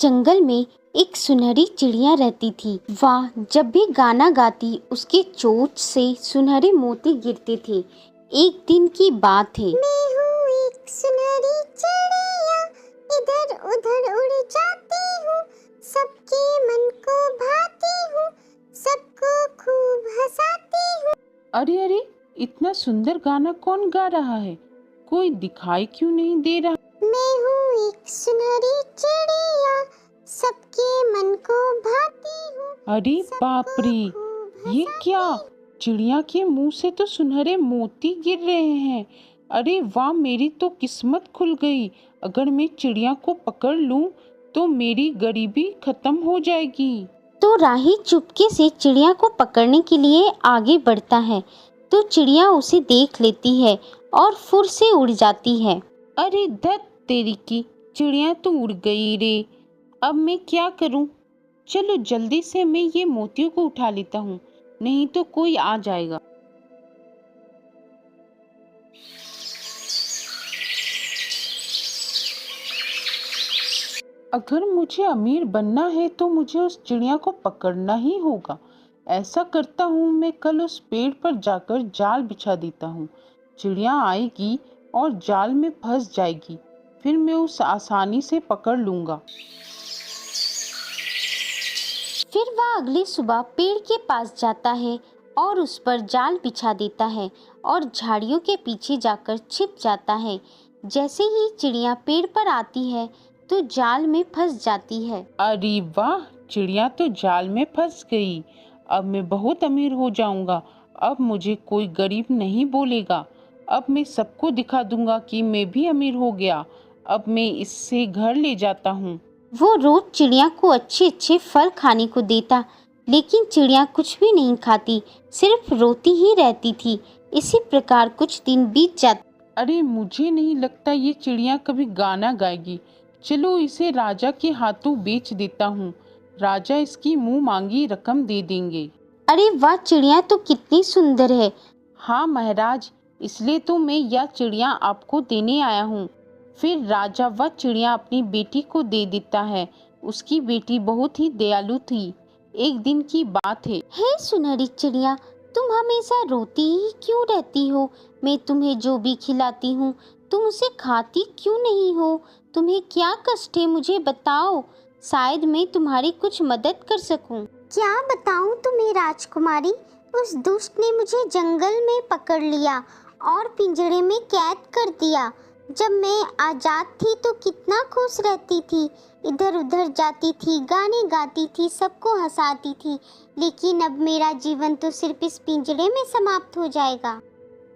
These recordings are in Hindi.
जंगल में एक सुनहरी चिड़िया रहती थी। वह जब भी गाना गाती उसके चोंच से सुनहरे मोती गिरते थे। एक दिन की बात है। मैं हूँ एक सुनहरी चिड़िया, इधर उधर उड़ जाती हूँ, सबके मन को भाती हूँ, सबको खूब हंसाती हूँ। अरे अरे, इतना सुंदर गाना कौन गा रहा है? कोई दिखाई क्यों नहीं दे रहा? मैं हूँ एक सुनहरी चिड़िया, सबके मन को भाती हूँ। अरे बाप रे, ये क्या? चिड़िया के मुंह से तो सुनहरे मोती गिर रहे हैं। अरे वाह, मेरी तो किस्मत खुल गई। अगर मैं चिड़िया को पकड़ लूं तो मेरी गरीबी खत्म हो जाएगी। तो राही चुपके से चिड़िया को पकड़ने के लिए आगे बढ़ता है। तो चिड़िया उसे देख लेती है और फुर से उड़ जाती है। अरे धत तेरी की, चिड़िया तो उड़ गई रे। अब मैं क्या करूं? चलो जल्दी से मैं ये मोतियों को उठा लेता हूँ, नहीं तो कोई आ जाएगा। अगर मुझे अमीर बनना है तो मुझे उस चिड़िया को पकड़ना ही होगा। ऐसा करता हूँ, मैं कल उस पेड़ पर जाकर जाल बिछा देता हूँ। चिड़िया आएगी और जाल में फंस जाएगी, फिर मैं उसे आसानी से पकड़ लूंगा। फिर वह अगली सुबह पेड़ के पास जाता है और उस पर जाल बिछा देता है और झाड़ियों के पीछे जाकर छिप जाता है। जैसे ही चिड़िया पेड़ पर आती है तो जाल में फंस जाती है। अरे वाह, चिड़िया तो जाल में फंस गई। अब मैं बहुत अमीर हो जाऊंगा। अब मुझे कोई गरीब नहीं बोलेगा। अब मैं सबको दिखा दूंगा कि मैं भी अमीर हो गया। अब मैं इससे घर ले जाता हूँ। वो रोज चिड़िया को अच्छे अच्छे फल खाने को देता, लेकिन चिड़िया कुछ भी नहीं खाती, सिर्फ रोती ही रहती थी। इसी प्रकार कुछ दिन बीत जाते। अरे मुझे नहीं लगता ये चिड़िया कभी गाना गाएगी। चलो इसे राजा के हाथों बेच देता हूँ। राजा इसकी मुंह मांगी रकम दे देंगे। अरे वाह, चिड़िया तो कितनी सुंदर है। हाँ महाराज, इसलिए तो मैं यह चिड़िया आपको देने आया हूँ। फिर राजा वह चिड़िया अपनी बेटी को दे देता है। उसकी बेटी बहुत ही दयालु थी। एक दिन की बात है। हे सुनहरी चिड़िया, तुम हमेशा रोती ही क्यों रहती हो? मैं तुम्हें जो भी खिलाती हूँ तुम उसे खाती क्यों नहीं हो? तुम्हें क्या कष्ट है, मुझे बताओ, शायद मैं तुम्हारी कुछ मदद कर सकूं। क्या बताऊं तुम्हें राजकुमारी, उस दुष्ट ने मुझे जंगल में पकड़ लिया और पिंजरे में कैद कर दिया। जब मैं आजाद थी तो कितना खुश रहती थी, इधर उधर जाती थी, गाने गाती थी, सबको हंसाती थी। लेकिन अब मेरा जीवन तो सिर्फ इस पिंजरे में समाप्त हो जाएगा।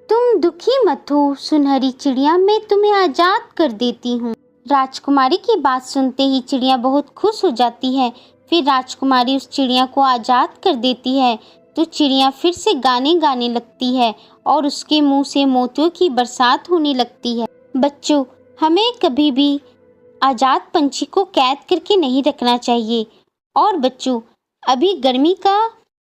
तुम दुखी मत हो सुनहरी चिड़िया, मैं तुम्हें आजाद कर देती हूँ। राजकुमारी की बात सुनते ही चिड़िया बहुत खुश हो जाती है। फिर राजकुमारी उस चिड़िया को आजाद कर देती है। तो चिड़िया फिर से गाने गाने लगती है और उसके मुंह से मोतियों की बरसात होने लगती है। बच्चों, हमें कभी भी आजाद पंछी को कैद करके नहीं रखना चाहिए। और बच्चों, अभी गर्मी का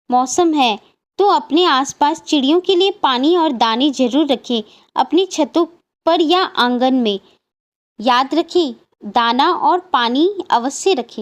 मौसम है तो अपने आसपास चिड़ियों के लिए पानी और दाने जरूर रखें, अपनी छतों पर या आंगन में। याद रखें, दाना और पानी अवश्य रखें।